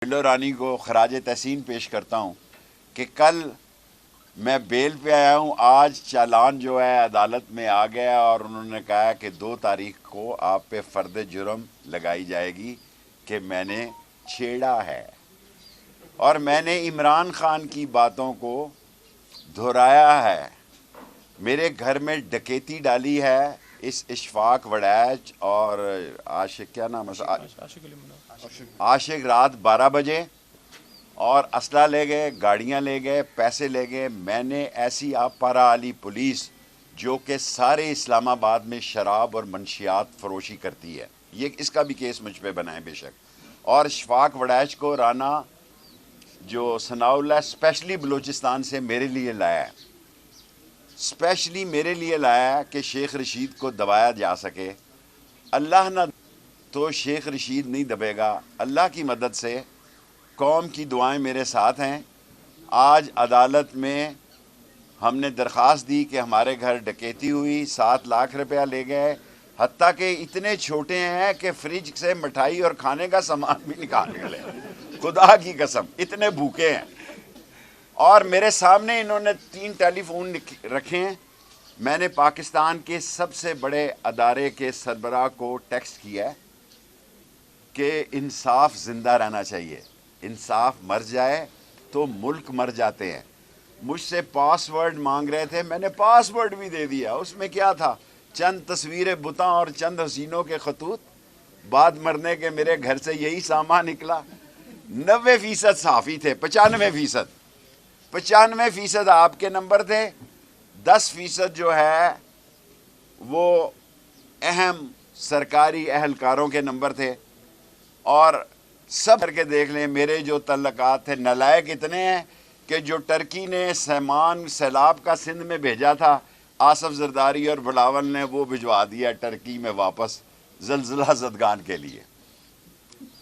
بلو رانی کو خراج تحسین پیش کرتا ہوں کہ کل میں بیل پہ آیا ہوں، آج چالان جو ہے عدالت میں آ گیا اور انہوں نے کہا کہ 2 تاریخ کو آپ پہ فرد جرم لگائی جائے گی کہ میں نے چھیڑا ہے، اور میں نے عمران خان کی باتوں کو دہرایا ہے۔ میرے گھر میں ڈکیتی ڈالی ہے اس اشفاق وڑیچ اور عاشق، کیا نام ہے، عاشق، رات 12 بجے، اور اسلحہ لے گئے، گاڑیاں لے گئے، پیسے لے گئے۔ میں نے ایسی پارا علی پولیس جو کہ سارے اسلام آباد میں شراب اور منشیات فروشی کرتی ہے، یہ اس کا بھی کیس مجھ پہ بنا ہے بے شک، اور اشفاق وڑیچ کو رانا جو ثناء اللہ اسپیشلی بلوچستان سے میرے لیے لایا ہے، اسپیشلی میرے لیے لایا ہے کہ شیخ رشید کو دبایا جا سکے۔ اللہ نہ تو شیخ رشید نہیں دبے گا، اللہ کی مدد سے قوم کی دعائیں میرے ساتھ ہیں۔ آج عدالت میں ہم نے درخواست دی کہ ہمارے گھر ڈکیتی ہوئی، 7 لاکھ روپیہ لے گئے، حتیٰ کہ اتنے چھوٹے ہیں کہ فریج سے مٹھائی اور کھانے کا سامان بھی نکال لے، خدا کی قسم اتنے بھوکے ہیں۔ اور میرے سامنے انہوں نے 3 ٹیلی فون رکھے ہیں۔ میں نے پاکستان کے سب سے بڑے ادارے کے سربراہ کو ٹیکسٹ کیا ہے کہ انصاف زندہ رہنا چاہیے، انصاف مر جائے تو ملک مر جاتے ہیں۔ مجھ سے پاس ورڈ مانگ رہے تھے، میں نے پاس ورڈ بھی دے دیا۔ اس میں کیا تھا؟ چند تصویریں بتاں اور چند حسینوں کے خطوط۔ بعد مرنے کے میرے گھر سے یہی سامان نکلا۔ 90% صحافی تھے، 95% آپ کے نمبر تھے، 10% جو ہے وہ اہم سرکاری اہلکاروں کے نمبر تھے، اور سب کر کے دیکھ لیں میرے جو تعلقات تھے۔ نالائق اتنے ہیں کہ جو ٹرکی نے سامان سیلاب کا سندھ میں بھیجا تھا، آصف زرداری اور بلاول نے وہ بھجوا دیا ٹرکی میں واپس زلزلہ زدگان کے لیے۔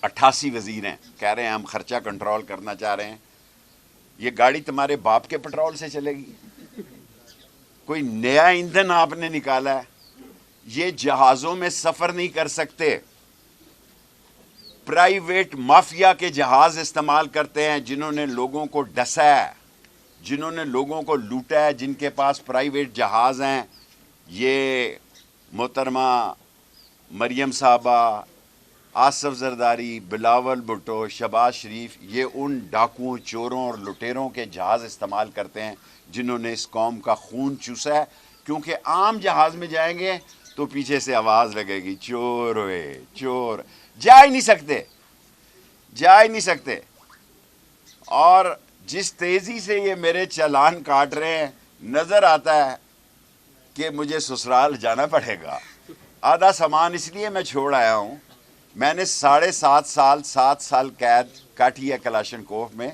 88 وزیر ہیں، کہہ رہے ہیں ہم خرچہ کنٹرول کرنا چاہ رہے ہیں۔ یہ گاڑی تمہارے باپ کے پٹرول سے چلے گی؟ کوئی نیا ایندھن آپ نے نکالا ہے؟ یہ جہازوں میں سفر نہیں کر سکتے، پرائیویٹ مافیا کے جہاز استعمال کرتے ہیں، جنہوں نے لوگوں کو ڈسا ہے، جنہوں نے لوگوں کو لوٹا ہے، جن کے پاس پرائیویٹ جہاز ہیں۔ یہ محترمہ مریم صاحبہ، آصف زرداری، بلاول بھٹو، شہباز شریف، یہ ان ڈاکوؤں، چوروں اور لٹیروں کے جہاز استعمال کرتے ہیں جنہوں نے اس قوم کا خون چوسا ہے، کیونکہ عام جہاز میں جائیں گے تو پیچھے سے آواز لگے گی، چور ہوئے چور، جا ہی نہیں سکتے۔ اور جس تیزی سے یہ میرے چالان کاٹ رہے ہیں، نظر آتا ہے کہ مجھے سسرال جانا پڑے گا۔ آدھا سامان اس لیے میں چھوڑ آیا ہوں، میں نے 7.5 سال قید کاٹی ہے کلاشنکوف میں،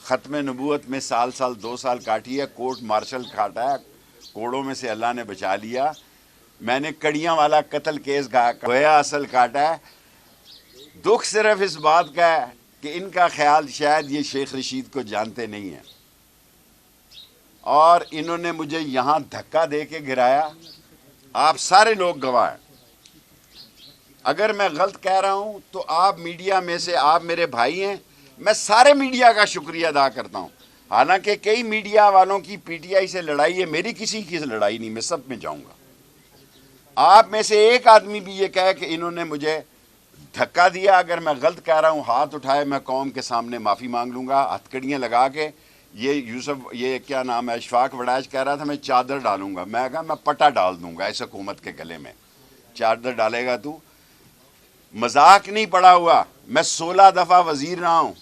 ختم نبوت میں سال 2 سال کاٹی ہے، کورٹ مارشل کاٹا ہے، کوڑوں میں سے اللہ نے بچا لیا۔ میں نے کڑیاں والا قتل کیس گویا اصل کاٹا ہے۔ دکھ صرف اس بات کا ہے کہ ان کا خیال شاید یہ شیخ رشید کو جانتے نہیں ہیں، اور انہوں نے مجھے یہاں دھکا دے کے گرایا۔ آپ سارے لوگ گواہ ہیں۔ اگر میں غلط کہہ رہا ہوں تو آپ میڈیا میں سے، آپ میرے بھائی ہیں، میں سارے میڈیا کا شکریہ ادا کرتا ہوں۔ حالانکہ کئی میڈیا والوں کی پی ٹی آئی سے لڑائی ہے، میری کسی کی لڑائی نہیں، میں سب میں جاؤں گا۔ آپ میں سے ایک آدمی بھی یہ کہے کہ انہوں نے مجھے دھکا دیا، اگر میں غلط کہہ رہا ہوں ہاتھ اٹھائے، میں قوم کے سامنے معافی مانگ لوں گا، ہتھکڑیاں لگا کے۔ یہ کیا نام ہے، اشفاق وڑیچ کہہ رہا تھا میں چادر ڈالوں گا، میں کہا میں پٹا ڈال دوں گا اس حکومت کے گلے میں۔ چادر ڈالے گا تو؟ مذاق نہیں پڑا ہوا، میں 16 دفعہ وزیر رہا ہوں۔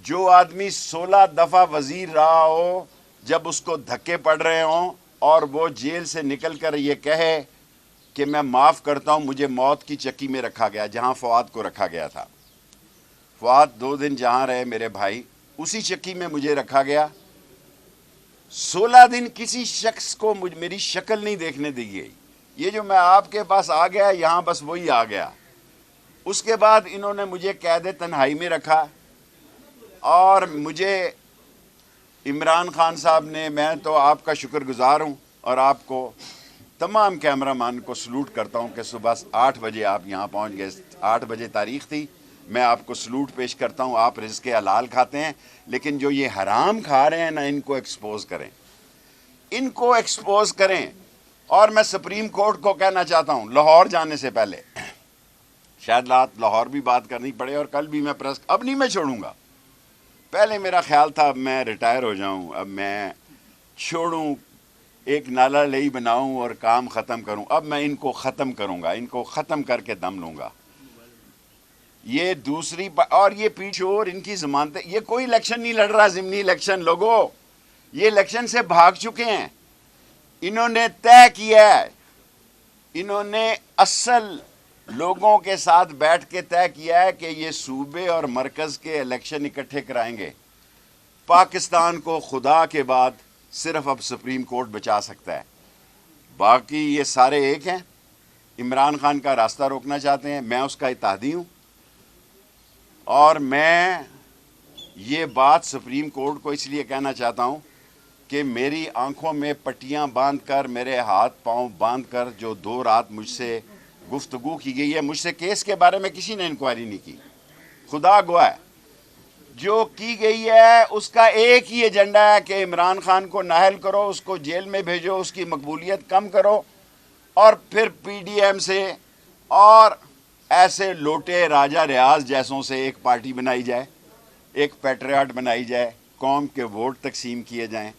جو آدمی 16 دفعہ وزیر رہا ہو، جب اس کو دھکے پڑ رہے ہوں اور وہ جیل سے نکل کر یہ کہے کہ میں معاف کرتا ہوں، مجھے موت کی چکی میں رکھا گیا جہاں فؤاد کو رکھا گیا تھا۔ فؤاد 2 دن جہاں رہے میرے بھائی، اسی چکی میں مجھے رکھا گیا۔ 16 دن کسی شخص کو میری شکل نہیں دیکھنے دی گئی۔ یہ جو میں آپ کے پاس آ گیا یہاں بس وہی آ گیا۔ اس کے بعد انہوں نے مجھے قید تنہائی میں رکھا، اور مجھے عمران خان صاحب نے، میں تو آپ کا شکر گزار ہوں، اور آپ کو تمام کیمرہ مین کو سلوٹ کرتا ہوں کہ صبح 8 بجے آپ یہاں پہنچ گئے۔ 8 بجے تاریخ تھی، میں آپ کو سلوٹ پیش کرتا ہوں. آپ رزق حلال کھاتے ہیں, لیکن جو یہ حرام کھا رہے ہیں نا, ان کو ایکسپوز کریں, ان کو ایکسپوز کریں. اور میں سپریم کورٹ کو کہنا چاہتا ہوں, لاہور جانے سے پہلے, شاید رات لاہور بھی بات کرنی پڑے اور کل بھی میں پریس, اب نہیں میں چھوڑوں گا. پہلے میرا خیال تھا اب میں ریٹائر ہو جاؤں, اب میں چھوڑوں, ایک نالا لئی بناؤں اور کام ختم کروں. اب میں ان کو ختم کروں گا, ان کو ختم کر کے دم لوں گا. یہ دوسری اور یہ پیچھے اور ان کی ضمانتیں, یہ کوئی الیکشن نہیں لڑ رہا, ضمنی الیکشن. لوگوں, یہ الیکشن سے بھاگ چکے ہیں. انہوں نے طے کیا ہے, انہوں نے اصل لوگوں کے ساتھ بیٹھ کے طے کیا ہے کہ یہ صوبے اور مرکز کے الیکشن اکٹھے کرائیں گے. پاکستان کو خدا کے بعد صرف اب سپریم کورٹ بچا سکتا ہے, باقی یہ سارے ایک ہیں. عمران خان کا راستہ روکنا چاہتے ہیں, میں اس کا اتحادی ہوں. اور میں یہ بات سپریم کورٹ کو اس لیے کہنا چاہتا ہوں کہ میری آنکھوں میں پٹیاں باندھ کر, میرے ہاتھ پاؤں باندھ کر جو 2 رات مجھ سے گفتگو کی گئی ہے, مجھ سے کیس کے بارے میں کسی نے انکوائری نہیں کی, خدا گواہ ہے. جو کی گئی ہے اس کا ایک ہی ایجنڈا ہے کہ عمران خان کو نااہل کرو, اس کو جیل میں بھیجو, اس کی مقبولیت کم کرو, اور پھر پی ڈی ایم سے اور ایسے لوٹے راجہ ریاض جیسوں سے ایک پارٹی بنائی جائے, ایک پیٹریاٹ بنائی جائے, قوم کے ووٹ تقسیم کیے جائیں.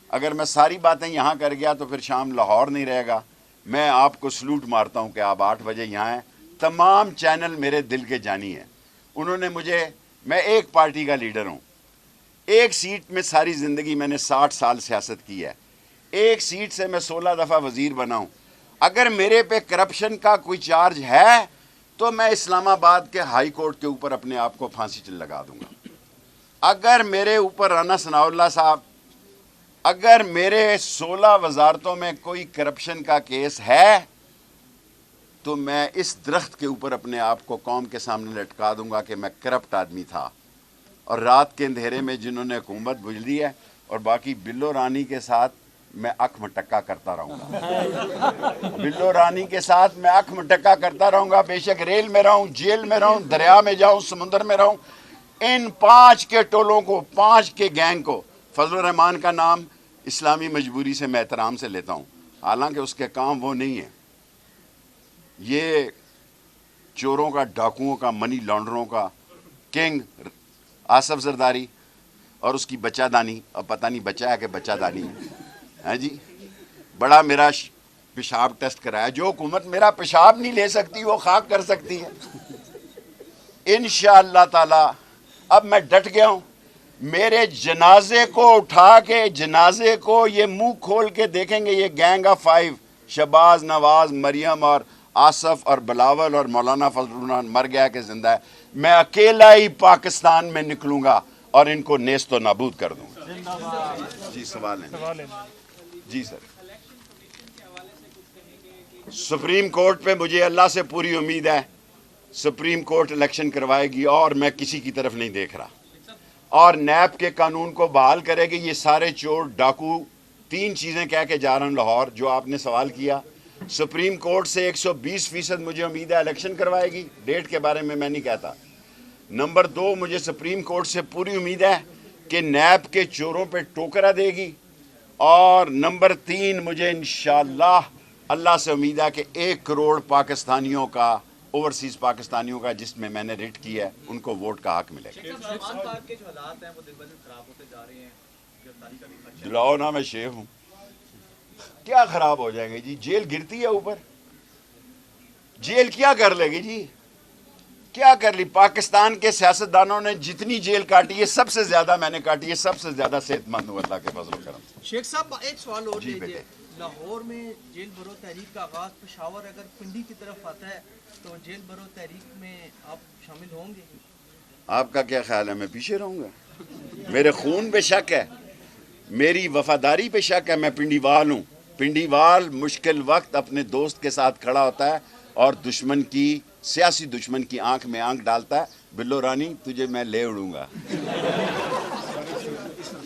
اگر میں ساری باتیں یہاں کر گیا تو پھر شام لاہور نہیں رہے گا. میں آپ کو سلوٹ مارتا ہوں کہ آپ 8 بجے یہاں ہیں. تمام چینل میرے دل کے جانی ہیں. انہوں نے مجھے, میں ایک پارٹی کا لیڈر ہوں, ایک سیٹ میں ساری زندگی میں نے 60 سال سیاست کی ہے, ایک سیٹ سے میں 16 دفعہ وزیر بنا ہوں. اگر میرے پہ کرپشن کا کوئی چارج ہے تو میں اسلام آباد کے ہائی کورٹ کے اوپر اپنے آپ کو پھانسی لگا دوں گا. اگر میرے اوپر رانا ثناء اللہ صاحب, اگر میرے 16 وزارتوں میں کوئی کرپشن کا کیس ہے تو میں اس درخت کے اوپر اپنے آپ کو قوم کے سامنے لٹکا دوں گا کہ میں کرپٹ آدمی تھا. اور رات کے اندھیرے میں جنہوں نے حکومت بجلی ہے, اور باقی بلو رانی کے ساتھ میں اکھ مٹکا کرتا رہوں گا, بلو رانی کے ساتھ میں اکھ مٹکا کرتا رہوں گا. بے شک ریل میں رہوں, جیل میں رہوں, دریا میں جاؤں, سمندر میں رہوں. ان 5 کے ٹولوں کو, 5 کے گینگ کو, فضل الرحمان کا نام اسلامی مجبوری سے میں احترام سے لیتا ہوں, حالانکہ اس کے کام وہ نہیں ہیں. یہ چوروں کا, ڈاکوؤں کا, منی لانڈروں کا کنگ آصف زرداری اور اس کی بچہ دانی, اب پتہ نہیں بچہ ہے کہ بچہ دانی ہے جی, بڑا میرا پیشاب ٹیسٹ کرایا. جو حکومت میرا پیشاب نہیں لے سکتی وہ خاک کر سکتی ہے انشاءاللہ تعالی. اب میں ڈٹ گیا ہوں. میرے جنازے کو اٹھا کے, جنازے کو یہ منہ کھول کے دیکھیں گے, یہ گینگ آف 5, شہباز, نواز, مریم اور آصف اور بلاول اور مولانا فضل الرحمان مر گیا کہ زندہ ہے. میں اکیلا ہی پاکستان میں نکلوں گا اور ان کو نیست و نابود کر دوں گا. جی سوال ہے جی سر. سپریم کورٹ پہ مجھے اللہ سے پوری امید ہے, سپریم کورٹ الیکشن کروائے گی اور میں کسی کی طرف نہیں دیکھ رہا, اور نیب کے قانون کو بحال کرے گی. یہ سارے چور ڈاکو 3 چیزیں کہہ کے جا رہا ہوں لاہور, جو آپ نے سوال کیا. سپریم کورٹ سے 120% مجھے امید ہے الیکشن کروائے گی, ڈیٹ کے بارے میں نہیں کہتا. نمبر 2, مجھے سپریم کورٹ سے پوری امید ہے کہ نیب کے چوروں پہ ٹوکرا دے گی. اور نمبر 3, مجھے انشاءاللہ اللہ سے امید ہے کہ 1 کروڑ پاکستانیوں کا, اوورسیز پاکستانیوں کا جس میں نے ریٹ کی ہے, ان کو ووٹ کا حق ملے گا. دلاؤ نا, میں شیخ ہوں, کیا خراب ہو جائیں گے جی؟ جیل گرتی ہے اوپر, جیل کیا کر لے گی جی؟ کیا کر لی؟ پاکستان کے سیاستدانوں نے جتنی جیل کاٹی ہے سب سے زیادہ میں نے کاٹی ہے, سب سے زیادہ صحت مند ہوں اللہ کے فضل و کرم سے. شیخ صاحب ایک سوال اور جی لیجیے, لاہور میں جیل بھرو تحریک کا آغاز, پشاور اگر پنڈی کی طرف آتا ہے تو جیل بھرو تحریک میں آپ شامل ہوں گے؟ آپ کا کیا خیال ہے, میں پیچھے رہوں گا؟ میرے خون پہ شک ہے, میری وفاداری پہ شک ہے. میں پنڈی وال ہوں. پنڈی وال مشکل وقت اپنے دوست کے ساتھ کھڑا ہوتا ہے اور دشمن کی, سیاسی دشمن کی آنکھ میں آنکھ ڈالتا ہے. بلو رانی تجھے میں لے اڑوں گا.